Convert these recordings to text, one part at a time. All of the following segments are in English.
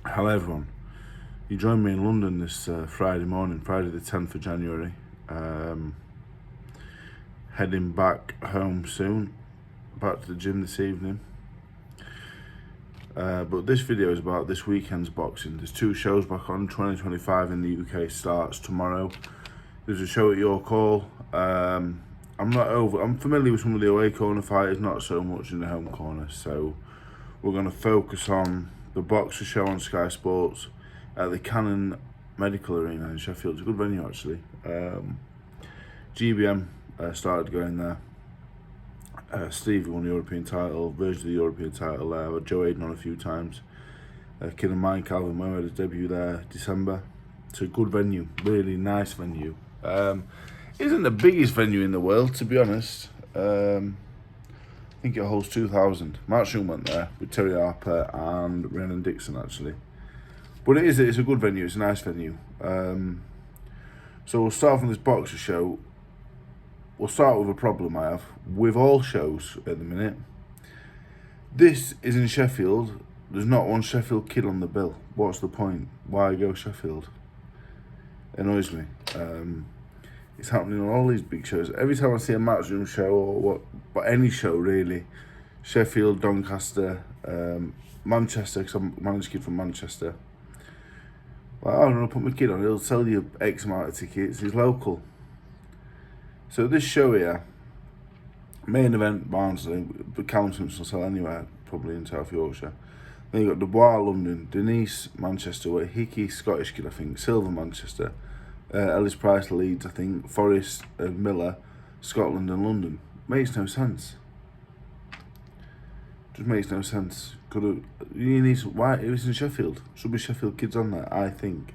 Hello everyone. You joined me in London this Friday morning, Friday the 10th of January. Heading back home soon, back to the gym this evening. But this video is about this weekend's boxing. There's two shows back on. 2025 in the UK starts tomorrow. There's a show at your call. I'm familiar with some of the away corner fighters, not so much in the home corner. So we're going to focus on the boxer show on Sky Sports at the Cannon Medical Arena in Sheffield. It's a good venue actually. GBM started going there. Steve won the European title, version of the European title there. Joe Aiden on a few times. Kid of mine, Calvin Moe, had his debut there December. It's a good venue, really nice venue. Isn't the biggest venue in the world, to be honest. I think it holds 2,000. Mark Shun went there with Terry Harper and Rhiannon Dixon actually. But it's a good venue, it's a nice venue. So we'll start from this boxer show. We'll start with a problem I have with all shows at the minute. This is in Sheffield. There's not one Sheffield kid on the bill. What's the point? Why go Sheffield? It annoys me. It's happening on all these big shows. Every time I see a Matchroom show or but any show really, Sheffield, Doncaster, Manchester, because I'm a managed kid from Manchester. Well, I'm going to put my kid on, he'll sell you X amount of tickets, he's local. So this show here, main event Barnsley, but Callum Simpson will sell anywhere, probably in South Yorkshire. Then you've got Dubois, London, Denise, Manchester, Hickey, Scottish kid I think, Silver, Manchester, Ellis Price, Leeds I think, Forrest, Miller, Scotland and London. Makes no sense. Just makes no sense. Why it was in Sheffield? Should be Sheffield kids on there, I think.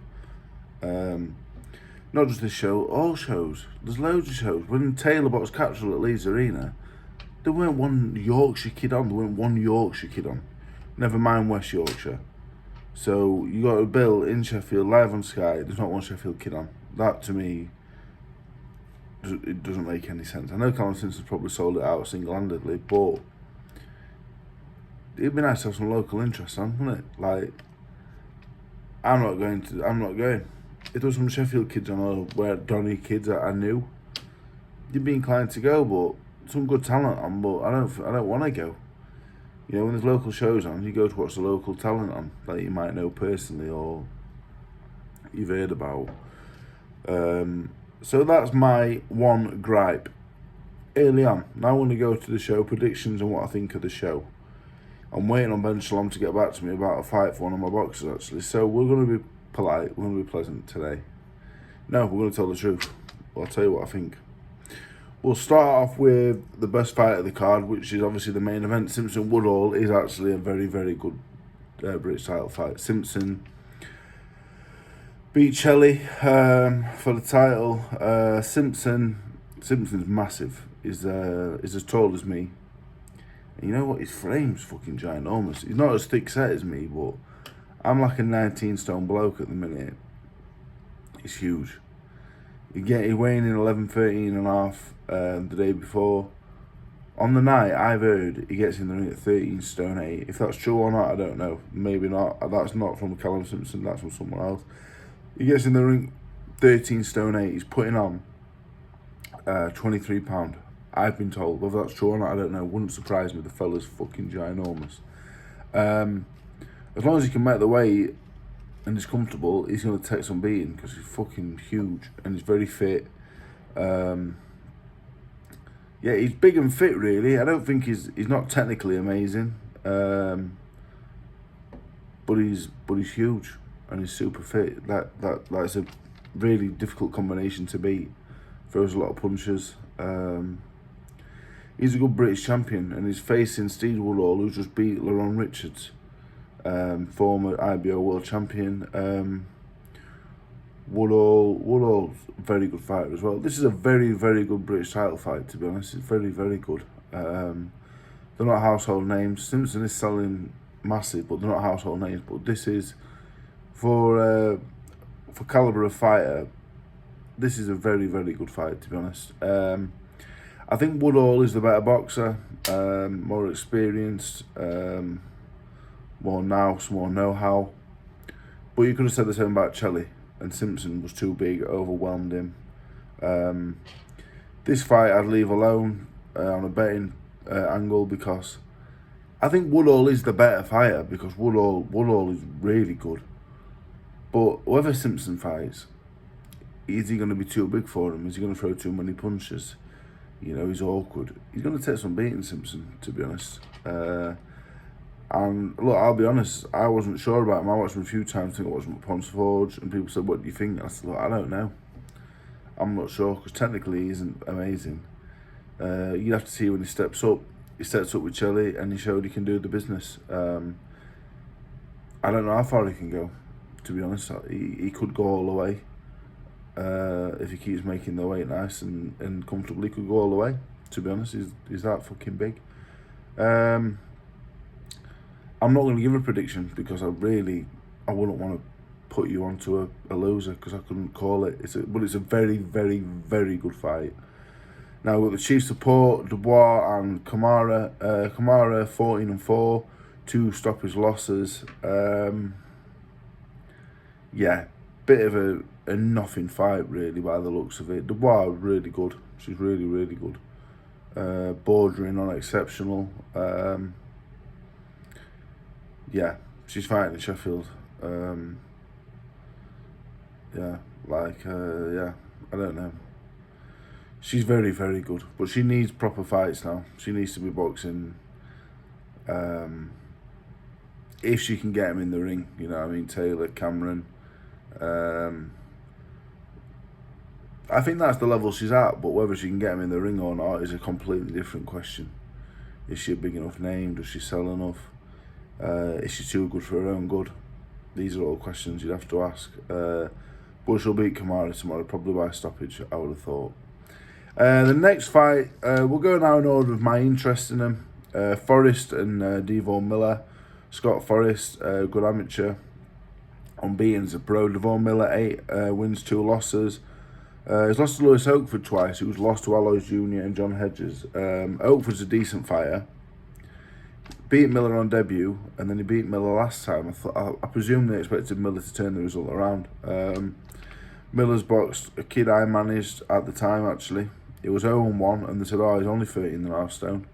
Not just this show, all shows. There's loads of shows. When Taylor boxed Capsule at Leeds Arena, there weren't one Yorkshire kid on. There weren't one Yorkshire kid on. Never mind West Yorkshire. So you got a bill in Sheffield live on Sky. There's not one Sheffield kid on. That to me, it doesn't make any sense. I know Callum Simpson's probably sold it out single-handedly, but it'd be nice to have some local interest on, wouldn't it? Like, I'm not going. If there was some Sheffield kids on or where Donny kids that I knew, you'd be inclined to go, but some good talent on, but I don't want to go. You know, when there's local shows on, you go to watch the local talent on that you might know personally or you've heard about. So that's my one gripe. Early on, now I want to go to the show, predictions and what I think of the show. I'm waiting on Ben Shalom to get back to me about a fight for one of my boxers actually. So we're going to be polite, we're going to be pleasant today. No, we're going to tell the truth. Well, I'll tell you what I think. We'll start off with the best fight of the card, which is obviously the main event. Simpson Woodall is actually a very, very good British title fight. Simpson beat Shelley for the title. Simpson's massive. Is as tall as me. And you know what? His frame's fucking ginormous. He's not as thick set as me, but I'm like a 19 stone bloke at the minute. He's huge. He's weighing in 11, 13 and a half the day before. On the night, I've heard he gets in the ring at 13 stone 8. If that's true or not, I don't know. Maybe not. That's not from Callum Simpson, that's from someone else. He gets in the ring 13 stone 8. He's putting on £23. I've been told. Whether that's true or not, I don't know. Wouldn't surprise me. The fella's fucking ginormous. As long as he can make the weight and is comfortable, he's going to take some beating because he's fucking huge and he's very fit. Yeah, he's big and fit really. I don't think he's not technically amazing, but he's huge and he's super fit. That's a really difficult combination to beat. Throws a lot of punches. He's a good British champion and he's facing Steve Woodall, who just beat Leron Richards, former IBO world champion. Woodall's a very good fighter as well. This is a very, very good British title fight, to be honest. It's very, very good. They're not household names. Simpson is selling massive, but they're not household names. But this is, for calibre of fighter, this is a very, very good fight, to be honest. I think Woodall is the better boxer, more experienced, more nous, more know-how. But you could have said the same about Shelley, and Simpson was too big, overwhelmed him. This fight I'd leave alone on a betting angle, because I think Woodall is the better fighter, because Woodall is really good. But whoever Simpson fights, is he going to be too big for him? Is he going to throw too many punches? You know, he's awkward. He's going to take some beating, Simpson, to be honest. And look, I'll be honest, I wasn't sure about him. I watched him a few times, I think I watched him at Ponce Forge, and people said, what do you think? I said, look, I don't know. I'm not sure, because technically he isn't amazing. You'd have to see when he steps up. He steps up with Shelley, and he showed he can do the business. I don't know how far he can go, to be honest. He could go all the way. If he keeps making the weight nice and comfortably, could go all the way, to be honest. He's that fucking big. I'm not going to give a prediction, because I wouldn't want to put you onto a loser, because I couldn't call it. But it's a very, very, very good fight. Now we've got the chief support, Dubois and Kamara. Kamara 14-4, 2 stoppage losses. Yeah, bit of a nothing fight really by the looks of it. Dubois really good. She's really, really good. Bordering on exceptional. Yeah, she's fighting in Sheffield. Yeah, I don't know. She's very, very good, but she needs proper fights now. She needs to be boxing. If she can get him in the ring, you know what I mean, Taylor, Cameron. I think that's the level she's at, but whether she can get him in the ring or not is a completely different question. Is she a big enough name? Does she sell enough? Is she too good for her own good? These are all questions you'd have to ask. But she'll beat Kamara tomorrow, probably by stoppage, I would have thought. The next fight, we'll go now in order of my interest in them. Forrest and Devon Miller. Scott Forrest, good amateur. Unbeaten as a pro. Devon Miller, 8 wins, 2 losses. He's lost to Lewis Oakford twice. He was lost to Alois Jr. and John Hedges. Oakford's a decent fighter. Beat Miller on debut, and then he beat Miller last time. I presume they expected Miller to turn the result around. Miller's boxed a kid I managed at the time, actually. It was 0-1, and they said, oh, he's only 13.5 stone.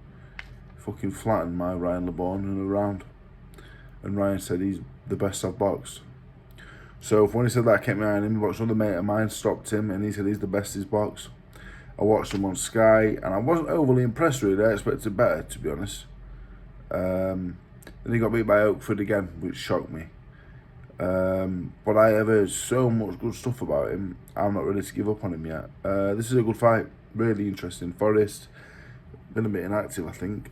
Fucking flattened my Ryan LeBon in a round. And Ryan said he's the best I've boxed. So when he said that, I kept my eye on him. Watched another mate of mine, stopped him, and he said he's the best he's boxed. I watched him on Sky, and I wasn't overly impressed really. I expected better, to be honest. Then he got beat by Oakford again, which shocked me. But I have heard so much good stuff about him. I'm not ready to give up on him yet. This is a good fight, really interesting. Forrest, been a bit inactive, I think.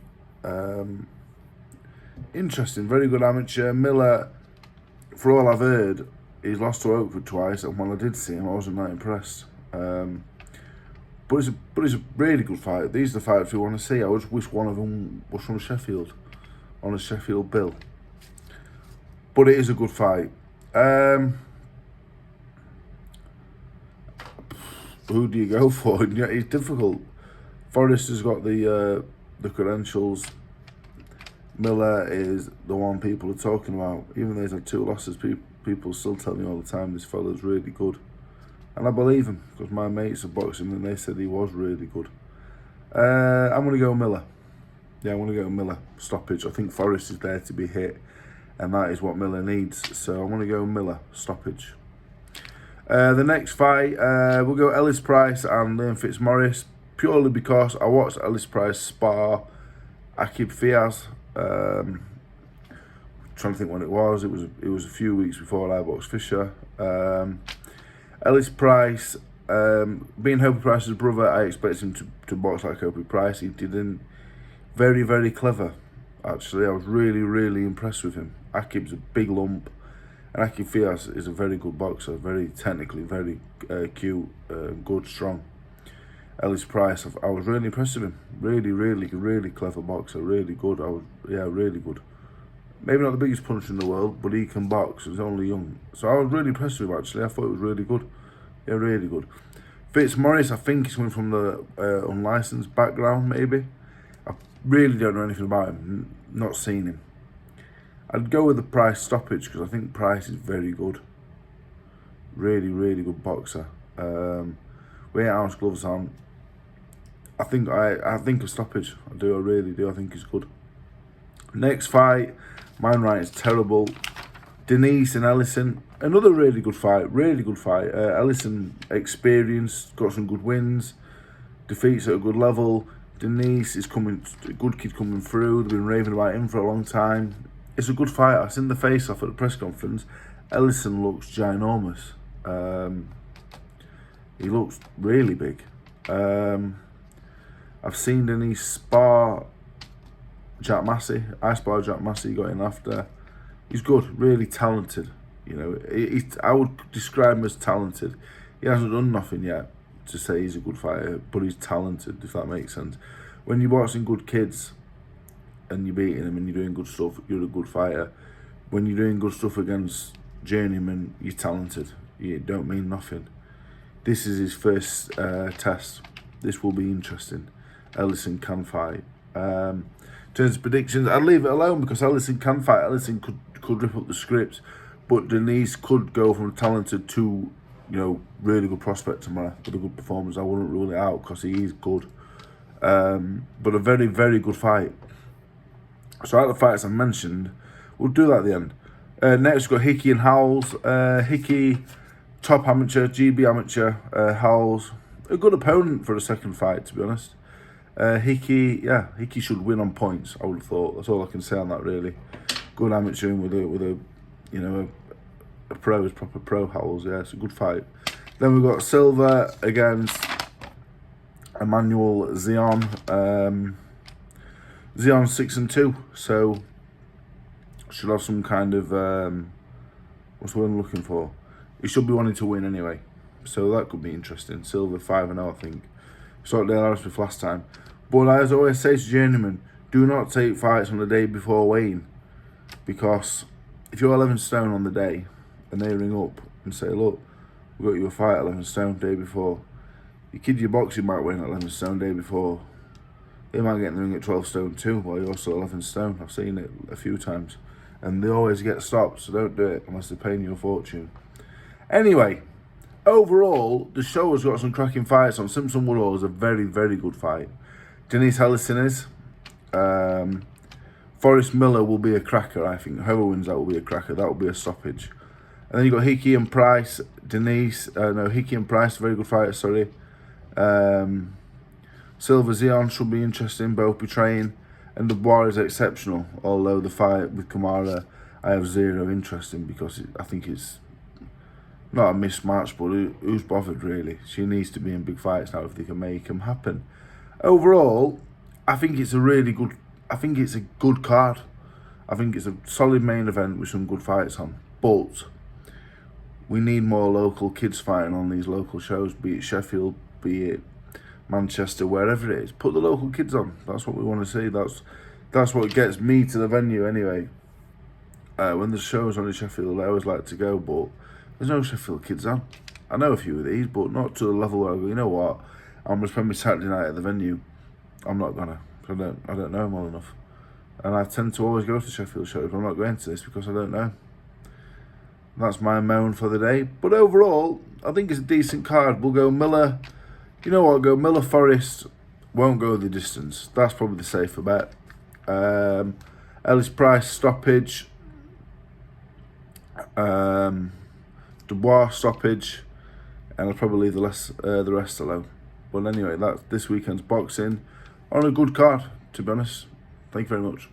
Interesting, very good amateur. Miller, for all I've heard, he's lost to Oakford twice, and when I did see him, I wasn't that impressed. But it's a really good fight. These are the fights we want to see. I just wish one of them was from Sheffield, on a Sheffield bill. But it is a good fight. Who do you go for? Yeah, it's difficult. Forrest has got the credentials. Miller is the one people are talking about. Even though he's had 2 losses, people still tell me all the time this fella's really good. And I believe him, because my mates have boxed him and they said he was really good. I'm going to go Miller. Yeah, I'm going to go Miller. Stoppage. I think Forrest is there to be hit, and that is what Miller needs. So I'm going to go Miller. Stoppage. The next fight, we'll go Ellis Price and Liam Fitzmaurice, purely because I watched Ellis Price spar Akib Fiaz. Trying to think when it was. It was a few weeks before I boxed Fisher. Ellis Price, being Hopey Price's brother, I expected him to box like Hopey Price. He didn't. Very, very clever, actually. I was really, really impressed with him. Akib's a big lump, and Akib Fiaz is a very good boxer, very technically, very cute, good, strong. Ellis Price, I was really impressed with him. Really, really, really clever boxer, really good. Really good. Maybe not the biggest puncher in the world, but he can box. He's only young. So I was really impressed with him, actually. I thought it was really good. Yeah, really good. Fitzmaurice, I think he's coming from the unlicensed background, maybe. I really don't know anything about him. Not seen him. I'd go with the Price stoppage because I think Price is very good. Really, really good boxer. With 8-ounce gloves on, I think a stoppage. I really do. I think he's good. Next fight, mine right is terrible. Denise and Ellison, another really good fight. Ellison experienced, got some good wins, defeats at a good level. Denise is a good kid coming through. They've been raving about him for a long time. It's a good fight. I've seen the face-off at the press conference. Ellison looks ginormous. He looks really big. I've seen Denise spar Jack Massey. I sparred Jack Massey, got in after. He's good, really talented. You know, I would describe him as talented. He hasn't done nothing yet to say he's a good fighter, but he's talented, if that makes sense. When you're watching good kids and you're beating them and you're doing good stuff, you're a good fighter. When you're doing good stuff against journeyman, you're talented. You don't mean nothing. This is his first test. This will be interesting. Ellison can fight. In terms of predictions, I'd leave it alone because Ellison can fight. Ellison could rip up the script, but Denise could go from talented to, you know, really good prospect tomorrow with a good performance. I wouldn't rule it out because he is good. But a very, very good fight. So out of the fights I mentioned, we'll do that at the end. Next we've got Hickey and Howells. Hickey, top amateur, GB amateur. Howells, a good opponent for a second fight, to be honest. Hickey should win on points, I would have thought. That's all I can say on that, really. Good amateur with a you know, a pro is proper pro. Howells, yeah, it's a good fight. Then we've got Silva against Emmanuel Zion. Zion 6-2, so should have some kind of what's the word I'm looking for? He should be wanting to win anyway, so that could be interesting. Silva 5-0, I think. Saw Dale Harris with last time. But as I always say to journeymen, do not take fights on the day before weighing, because if you're 11 stone on the day and they ring up and say, look, we got you a fight at 11 stone day before, your kid you're boxing might win at 11 stone day before. They might get in the ring at 12 stone too while you're still 11 stone. I've seen it a few times. And they always get stopped, so don't do it unless they're paying you a fortune. Anyway, overall, the show has got some cracking fights on. Simpson Woodhall is a very, very good fight. Denise Ellison is. Forrest Miller will be a cracker, I think. Whoever wins that will be a cracker. That will be a stoppage. And then you've got Hickey and Price. Hickey and Price, very good fighters, sorry. Silva Zion should be interesting, both betraying. And Dubois is exceptional, although the fight with Kamara I have zero interest in because I think it's not a mismatch, but who's bothered really? She needs to be in big fights now if they can make them happen. Overall, I think it's a good card. I think it's a solid main event with some good fights on. But we need more local kids fighting on these local shows, be it Sheffield, be it Manchester, wherever it is. Put the local kids on. That's what we want to see. That's what gets me to the venue anyway. When the show's on in Sheffield, I always like to go, but there's no Sheffield kids on. I know a few of these, but not to the level where I go, you know what, I'm going to spend my Saturday night at the venue. I'm not going to. I don't know them well enough. And I tend to always go to Sheffield shows, but I'm not going to this because I don't know. That's my moan for the day. But overall, I think it's a decent card. We'll go Miller. You know what? Go Miller Forrest. Won't go the distance. That's probably the safer bet. Ellis Price stoppage. Dubois stoppage. And I'll probably leave the rest alone. But anyway, that's this weekend's boxing on a good card, to be honest. Thank you very much.